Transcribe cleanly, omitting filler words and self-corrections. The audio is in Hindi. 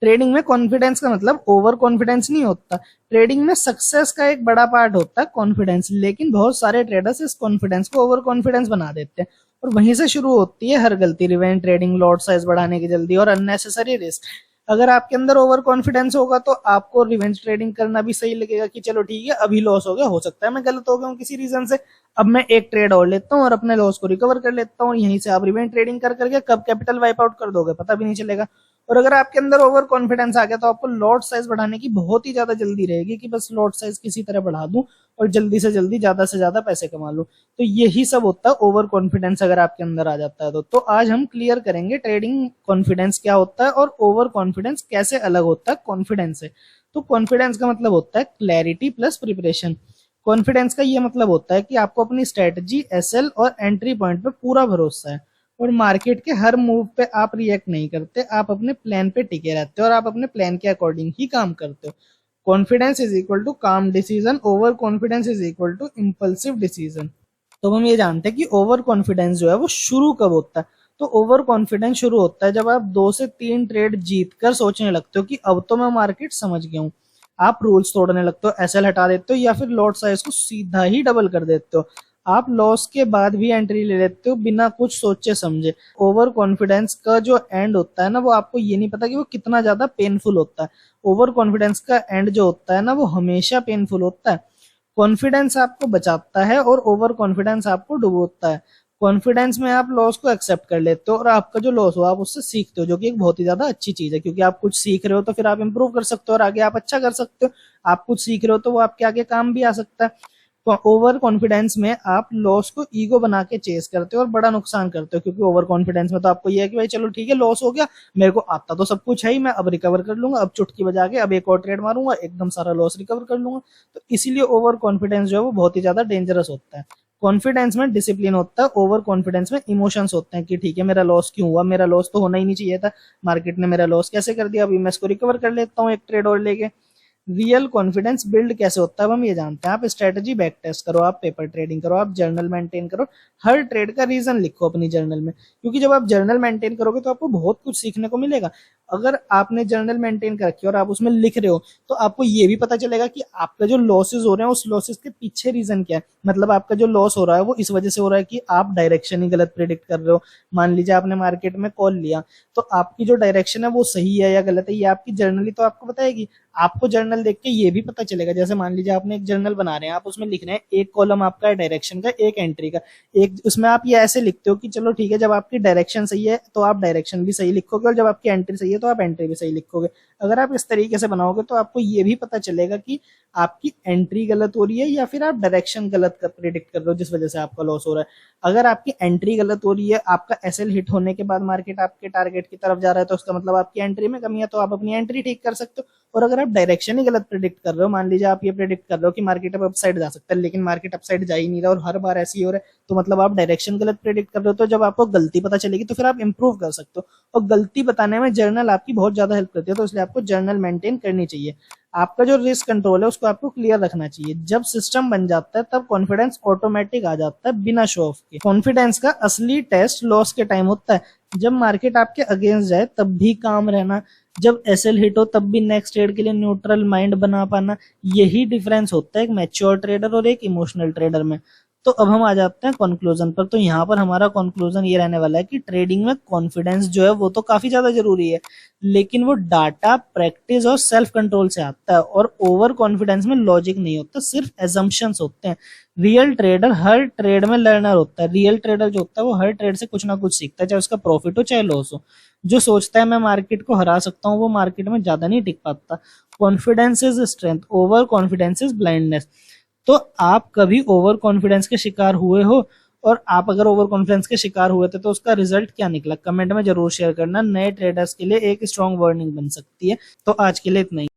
ट्रेडिंग में कॉन्फिडेंस का मतलब ओवर कॉन्फिडेंस नहीं होता। ट्रेडिंग में सक्सेस का एक बड़ा पार्ट होता है कॉन्फिडेंस, लेकिन बहुत सारे ट्रेडर्स इस कॉन्फिडेंस को ओवर कॉन्फिडेंस बना देते हैं और वहीं से शुरू होती है हर गलती। रिवेंज ट्रेडिंग, लॉट साइज बढ़ाने की जल्दी और अननेसेसरी रिस्क। अगर आपके अंदर ओवर कॉन्फिडेंस होगा तो आपको रिवेंज ट्रेडिंग करना भी सही लगेगा कि चलो ठीक है, अभी लॉस हो गया, हो सकता है मैं गलत हो गया हूँ किसी रीजन से, अब मैं एक ट्रेड और लेता हूँ और अपने लॉस को रिकवर कर लेता हूँ। यहीं से आप रिवेंज ट्रेडिंग कर करके कब कैपिटल वाइप आउट कर दोगे पता भी नहीं चलेगा। और अगर आपके अंदर ओवर कॉन्फिडेंस आ गया तो आपको लॉट साइज बढ़ाने की बहुत ही ज्यादा जल्दी रहेगी कि बस लॉट साइज किसी तरह बढ़ा दूं और जल्दी से जल्दी ज्यादा से ज्यादा पैसे कमा लूं। तो यही सब होता है ओवर कॉन्फिडेंस अगर आपके अंदर आ जाता है तो आज हम क्लियर करेंगे ट्रेडिंग कॉन्फिडेंस क्या होता है और ओवर कॉन्फिडेंस कैसे अलग होता है कॉन्फिडेंस से। तो कॉन्फिडेंस का मतलब होता है क्लैरिटी प्लस प्रिपरेशन। कॉन्फिडेंस का ये मतलब होता है कि आपको अपनी स्ट्रेटजी, एसएल और एंट्री पॉइंट पे पूरा भरोसा है और मार्केट के हर मूव पे आप रिएक्ट नहीं करते, आप अपने प्लान पे टिके रहते हो और आप अपने प्लान के अकॉर्डिंग ही काम करते हो। Confidence is equal to calm decision, overconfidence is equal to impulsive decision. तो हम ये जानते हैं कि ओवर कॉन्फिडेंस जो है वो शुरू कब होता है। तो ओवर कॉन्फिडेंस शुरू होता है जब आप 2 से 3 ट्रेड जीत कर सोचने लगते हो कि अब तो मैं मार्केट समझ गया हूँ। आप रूल्स तोड़ने लगते हो, एसएल हटा देते हो या फिर लॉट साइज को सीधा ही डबल कर देते हो। आप लॉस के बाद भी एंट्री ले लेते हो बिना कुछ सोचे समझे। ओवर कॉन्फिडेंस का जो एंड होता है ना, वो आपको ये नहीं पता कि वो कितना ज्यादा पेनफुल होता है। ओवर कॉन्फिडेंस का एंड जो होता है ना, वो हमेशा पेनफुल होता है। कॉन्फिडेंस आपको बचाता है और ओवर कॉन्फिडेंस आपको डुबोता है। कॉन्फिडेंस में आप लॉस को एक्सेप्ट कर लेते हो और आपका जो लॉस हो आप उससे सीखते हो, जो कि एक बहुत ही ज्यादा अच्छी चीज है, क्योंकि आप कुछ सीख रहे हो तो फिर आप इंप्रूव कर सकते हो और आगे आप अच्छा कर सकते हो। आप कुछ सीख रहे हो तो वो आपके आगे काम भी आ सकता है। ओवर कॉन्फिडेंस में आप लॉस को ईगो बना के चेस करते हो और बड़ा नुकसान करते हो, क्योंकि ओवर कॉन्फिडेंस में तो आपको ये है कि भाई चलो ठीक है, लॉस हो गया, मेरे को आता तो सब कुछ है ही, मैं अब रिकवर कर लूंगा, अब चुटकी बजा के अब एक और ट्रेड मारूंगा, एकदम सारा लॉस रिकवर कर लूंगा। तो इसीलिए ओवर कॉन्फिडेंस जो है वो बहुत ही ज्यादा डेंजरस होता है। कॉन्फिडेंस में डिसिप्लिन होता है, ओवर कॉन्फिडेंस में इमोशंस होते हैं कि ठीक है मेरा लॉस क्यों हुआ, मेरा लॉस तो होना ही नहीं चाहिए था, मार्केट ने मेरा लॉस कैसे कर दिया, अभी मैं इसको रिकवर कर लेता हूँ एक ट्रेड और लेके। रियल कॉन्फिडेंस बिल्ड कैसे होता है अब हम ये जानते हैं। आप स्ट्रेटजी बैक टेस्ट करो, आप पेपर ट्रेडिंग करो, आप जर्नल मेंटेन करो, हर ट्रेड का रीजन लिखो अपनी जर्नल में, क्योंकि जब आप जर्नल मेंटेन करोगे तो आपको बहुत कुछ सीखने को मिलेगा। अगर आपने जर्नल मेंटेन कर रखी है और आप उसमें लिख रहे हो तो आपको ये भी पता चलेगा कि आपका जो लॉसेस हो रहे हैं उस लॉसेस के पीछे रीजन क्या है। मतलब आपका जो लॉस हो रहा है वो इस वजह से हो रहा है कि आप डायरेक्शन ही गलत प्रिडिक्ट कर रहे हो। मान लीजिए आपने मार्केट में कॉल लिया, तो आपकी जो डायरेक्शन है वो सही है या गलत है, ये आपकी जर्नली तो आपको बताएगी। आपको जर्नल देख के ये भी पता चलेगा, जैसे मान लीजिए आपने एक जर्नल बना रहे हैं, आप उसमें लिख रहे हैं एक कॉलम आपका है डायरेक्शन का, एक एंट्री का, एक उसमें आप ये ऐसे लिखते हो कि चलो ठीक है, जब आपकी डायरेक्शन सही है तो आप डायरेक्शन भी सही लिखोगे और जब आपकी एंट्री सही है तो आप एंट्री भी सही लिखोगे। अगर आप इस तरीके से बनाओगे तो आपको ये भी पता चलेगा कि आपकी एंट्री गलत हो रही है या फिर आप डायरेक्शन गलत प्रिडिक्ट कर रहे हो जिस वजह से आपका लॉस हो रहा है। अगर आपकी एंट्री गलत हो रही है, आपका एसएल हिट होने के बाद मार्केट आपके टारगेट की तरफ जा रहा है, तो उसका मतलब आपकी एंट्री में कमी है, तो आप अपनी एंट्री ठीक कर सकते हो। और अगर आप डायरेक्शन ही गलत प्रिडिक्ट कर रहे हो, मान लीजिए आप ये प्रिडिक्ट कर रहे हो कि मार्केट अब अपसाइड जा सकता है लेकिन मार्केट अपसाइड जा ही नहीं रहा और हर बार ऐसे ही हो रहा है, तो मतलब आप डायरेक्शन गलत प्रिडिक्ट कर रहे हो। तो जब आपको गलती पता चलेगी तो फिर आप इंप्रूव कर सकते हो, और गलती बताने में जर्नल आपकी बहुत ज्यादा हेल्प करती है, तो इसलिए आपको जर्नल मेंटेन करनी चाहिए। आपका जो रिस्क कंट्रोल है उसको आपको क्लियर रखना चाहिए। जब सिस्टम बन जाता है तब कॉन्फिडेंस ऑटोमेटिक आ जाता है बिना शो ऑफ के। कॉन्फिडेंस का असली टेस्ट लॉस के टाइम होता है, जब मार्केट आपके अगेंस्ट जाए तब भी काम रहना, जब एसएल हिट हो तब भी नेक्स्ट ट्रेड के लिए न्यूट्रल माइंड बना पाना। यही डिफरेंस होता है एक मैच्योर ट्रेडर और एक इमोशनल ट्रेडर में। तो अब हम आ जाते हैं कंक्लूजन पर। तो यहाँ पर हमारा कंक्लूजन ये रहने वाला है कि ट्रेडिंग में कॉन्फिडेंस जो है वो तो काफी ज्यादा जरूरी है, लेकिन वो डाटा, प्रैक्टिस और सेल्फ कंट्रोल से आता है। और ओवर कॉन्फिडेंस में लॉजिक नहीं होता, सिर्फ एजम्पशंस होते हैं। रियल ट्रेडर हर ट्रेड में लर्नर होता है। रियल ट्रेडर जो होता है वो हर ट्रेड से कुछ ना कुछ सीखता है, चाहे उसका प्रॉफिट हो चाहे लॉस हो। जो सोचता है मैं मार्केट को हरा सकता हूँ वो मार्केट में ज्यादा नहीं टिक पाता। Confidence is strength, over confidence is blindness. तो आप कभी ओवर कॉन्फिडेंस के शिकार हुए हो? और आप अगर ओवर कॉन्फिडेंस के शिकार हुए थे तो उसका रिजल्ट क्या निकला, कमेंट में जरूर शेयर करना। नए ट्रेडर्स के लिए एक स्ट्रॉन्ग वार्निंग बन सकती है। तो आज के लिए इतना ही।